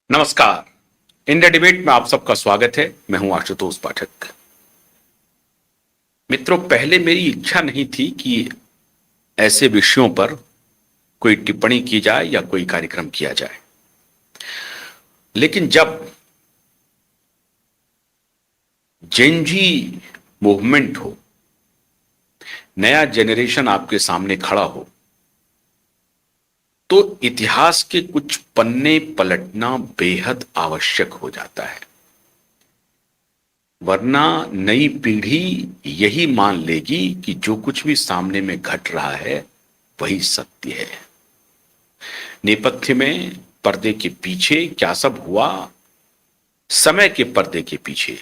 नमस्कार। India debate में आप सबका स्वागत है। मैं हूं आशुतोष पाठक। मित्रों, पहले मेरी इच्छा नहीं थी कि ऐसे विषयों पर कोई टिप्पणी की जाए या कोई कार्यक्रम किया जाए, लेकिन जब जेनजी मूवमेंट हो, नया जनरेशन आपके सामने खड़ा हो, तो इतिहास के कुछ पन्ने पलटना बेहद आवश्यक हो जाता है। वरना नई पीढ़ी यही मान लेगी कि जो कुछ भी सामने में घट रहा है वही सत्य है। नेपथ्य में, पर्दे के पीछे क्या सब हुआ, समय के पर्दे के पीछे,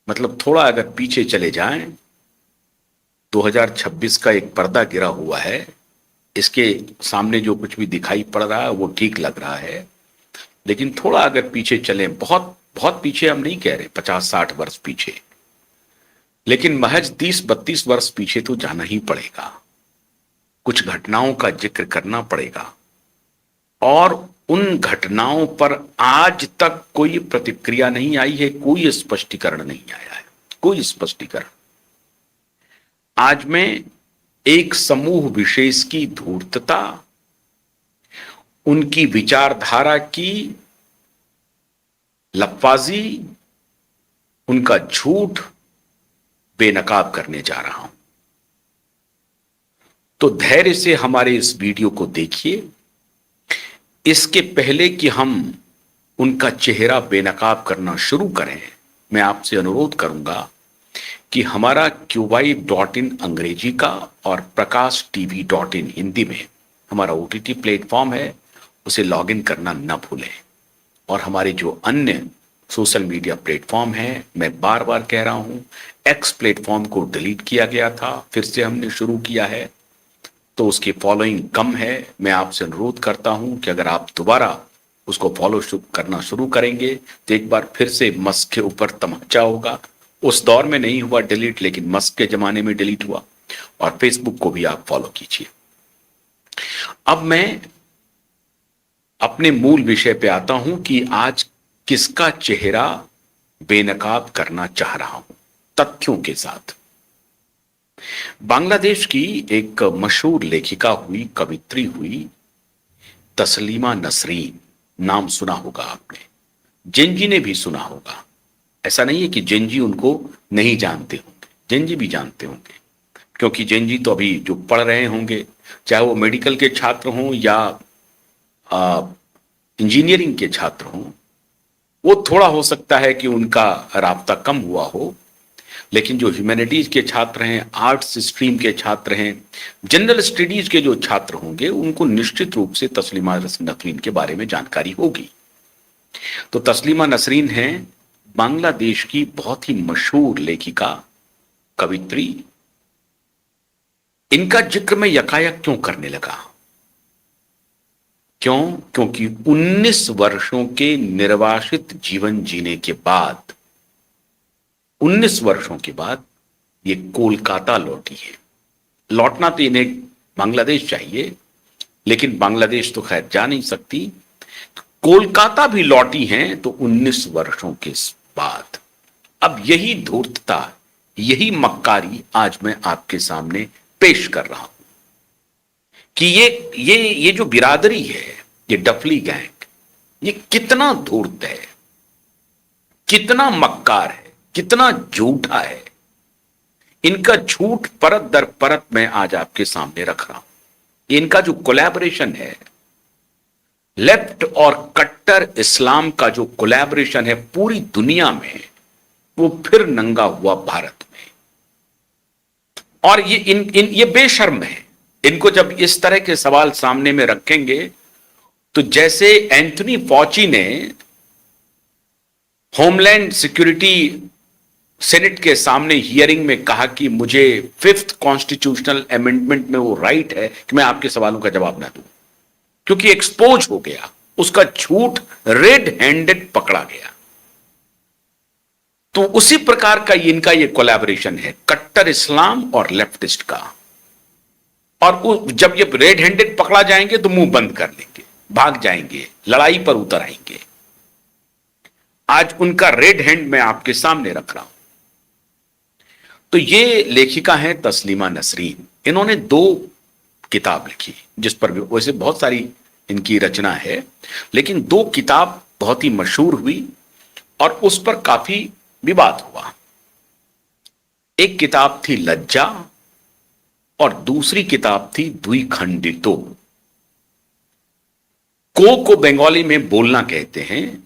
मतलब थोड़ा अगर पीछे चले जाएं, 2026 का एक पर्दा गिरा हुआ है। इसके सामने जो कुछ भी दिखाई पड़ रहा है वो ठीक लग रहा है, लेकिन थोड़ा अगर पीछे चले, बहुत बहुत पीछे हम नहीं कह रहे, 50-60 वर्ष पीछे, लेकिन महज 30-32 वर्ष पीछे तो जाना ही पड़ेगा। कुछ घटनाओं का जिक्र करना पड़ेगा और उन घटनाओं पर आज तक कोई प्रतिक्रिया नहीं आई है, कोई स्पष्टीकरण नहीं आया है, कोई स्पष्टीकरण। आज में एक समूह विशेष की धूर्तता, उनकी विचारधारा की लफाजी, उनका झूठ बेनकाब करने जा रहा हूं। तो धैर्य से हमारे इस वीडियो को देखिए। इसके पहले कि हम उनका चेहरा बेनकाब करना शुरू करें, मैं आपसे अनुरोध करूंगा कि हमारा QY.in अंग्रेजी का और प्रकाश.tv.in हिंदी में हमारा OTT प्लेटफॉर्म है, उसे लॉगिन करना न भूलें। और हमारे जो अन्य सोशल मीडिया प्लेटफॉर्म है, मैं बार बार कह रहा हूं, एक्स प्लेटफॉर्म को डिलीट किया गया था, फिर से हमने शुरू किया है, तो उसकी फॉलोइंग कम है। मैं आपसे अनुरोध करता हूं कि अगर आप दोबारा उसको फॉलो करना शुरू करेंगे तो एक बार फिर से मस्क के ऊपर तमाचा होगा। उस दौर में नहीं हुआ डिलीट, लेकिन मस्क के जमाने में डिलीट हुआ। और फेसबुक को भी आप फॉलो कीजिए। अब मैं अपने मूल विषय पे आता हूं कि आज किसका चेहरा बेनकाब करना चाह रहा हूं, तथ्यों के साथ। बांग्लादेश की एक मशहूर लेखिका हुई, कवित्री हुई, तस्लीमा नसरीन। नाम सुना होगा आपने, जेनजी ने भी सुना होगा। ऐसा नहीं है कि जेनजी उनको नहीं जानते होंगे, जेनजी भी जानते होंगे, क्योंकि जेनजी तो अभी जो पढ़ रहे होंगे, चाहे वो मेडिकल के छात्र हों या इंजीनियरिंग के छात्र हों, वो थोड़ा हो सकता है कि उनका राब्ता कम हुआ हो, लेकिन जो ह्यूमैनिटीज के छात्र हैं, आर्ट्स स्ट्रीम के छात्र हैं, जनरल स्टडीज के जो छात्र होंगे, उनको निश्चित रूप से तस्लीमा नसरीन के बारे में जानकारी होगी। तो तस्लीमा नसरीन हैं बांग्लादेश की बहुत ही मशहूर लेखिका, कवित्री। इनका जिक्र मैं यकायक क्यों करने लगा? क्यों? क्योंकि 19 वर्षों के निर्वासित जीवन जीने के बाद, 19 वर्षों के बाद ये कोलकाता लौटी है। लौटना तो इन्हें बांग्लादेश चाहिए, लेकिन बांग्लादेश तो खैर जा नहीं सकती। कोलकाता भी लौटी हैं तो 19 वर्षों के बाद। अब यही धूर्तता, यही मक्कारी आज मैं आपके सामने पेश कर रहा हूं कि ये जो बिरादरी है, ये डफली गैंग, ये कितना धूर्त है, कितना मक्कार है, कितना झूठा है। इनका झूठ परत दर परत मैं आज आपके सामने रख रहा हूं। इनका जो कोलैबोरेशन है, लेफ्ट और कट्टर इस्लाम का जो कोलैबोरेशन है पूरी दुनिया में, वो फिर नंगा हुआ भारत में। और ये बेशर्म है। इनको जब इस तरह के सवाल सामने में रखेंगे, तो जैसे एंथनी फॉची ने होमलैंड सिक्योरिटी सेनेट के सामने हियरिंग में कहा कि मुझे 5th कॉन्स्टिट्यूशनल अमेंडमेंट में वो राइट है कि मैं आपके सवालों का जवाब ना दूं, क्योंकि एक्सपोज हो गया, उसका झूठ रेड हैंडेड पकड़ा गया। तो उसी प्रकार का इनका ये कोलैबोरेशन है, कट्टर इस्लाम और लेफ्टिस्ट का। और जब ये रेड हैंडेड पकड़ा जाएंगे तो मुंह बंद कर लेंगे, भाग जाएंगे, लड़ाई पर उतर आएंगे। आज उनका रेड हैंड मैं आपके सामने रख रहा हूं। तो ये लेखिका है तस्लीमा नसरीन। इन्होंने 2 किताब लिखी, जिस पर भी वैसे बहुत सारी इनकी रचना है, लेकिन 2 किताब बहुत ही मशहूर हुई और उस पर काफी विवाद हुआ। एक किताब थी लज्जा और दूसरी किताब थी द्विखंडितो। को बंगाली में बोलना कहते हैं,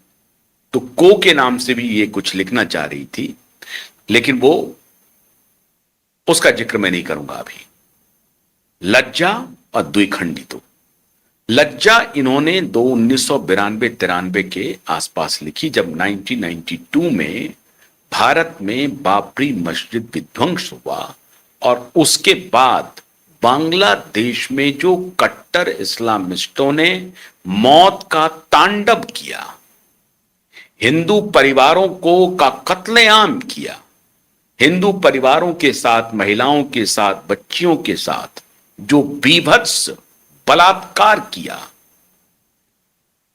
तो को के नाम से भी ये कुछ लिखना चाह रही थी, लेकिन वो उसका जिक्र मैं नहीं करूंगा अभी। लज्जा और द्विखंडितो। लज्जा इन्होंने 1992-93 के आसपास लिखी, जब 1992 में भारत में बाबरी मस्जिद विध्वंस हुआ और उसके बाद बांग्लादेश में जो कट्टर इस्लामिस्टों ने मौत का तांडव किया, हिंदू परिवारों को का कत्लेआम किया, हिंदू परिवारों के साथ, महिलाओं के साथ, बच्चियों के साथ जो बीभत्स बलात्कार किया,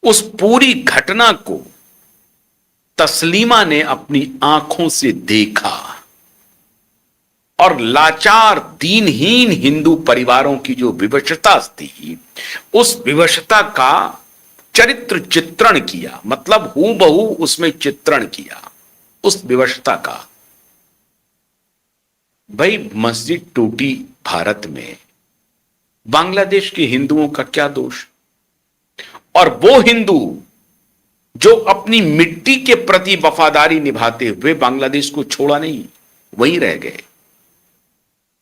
उस पूरी घटना को तस्लीमा ने अपनी आंखों से देखा और लाचार दीनहीन हिंदू परिवारों की जो विवशता थी, उस विवशता का चरित्र चित्रण किया, मतलब हूबहू उसमें चित्रण किया उस विवशता का। भाई, मस्जिद टूटी भारत में, बांग्लादेश के हिंदुओं का क्या दोष? और वो हिंदू जो अपनी मिट्टी के प्रति वफादारी निभाते हुए बांग्लादेश को छोड़ा नहीं, वहीं रह गए।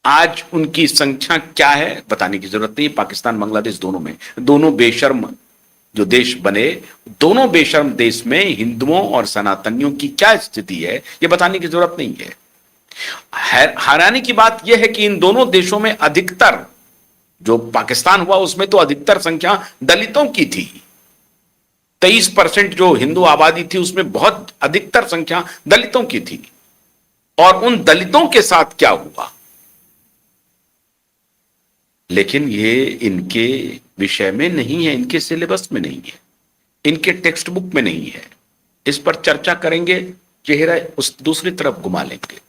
आज उनकी संख्या क्या है बताने की जरूरत नहीं। पाकिस्तान बांग्लादेश दोनों में, दोनों बेशर्म जो देश बने, दोनों बेशर्म देश में हिंदुओं और सनातनियों की क्या स्थिति है, यह बताने की जरूरत नहीं है। हैरानी की बात यह है कि इन दोनों देशों में अधिकतर, जो पाकिस्तान हुआ उसमें तो अधिकतर संख्या दलितों की थी। 23% जो हिंदू आबादी थी उसमें बहुत अधिकतर संख्या दलितों की थी। और उन दलितों के साथ क्या हुआ, लेकिन ये इनके विषय में नहीं है, इनके सिलेबस में नहीं है, इनके टेक्स्ट बुक में नहीं है। इस पर चर्चा करेंगे, चेहरा उस दूसरी तरफ घुमा लेंगे।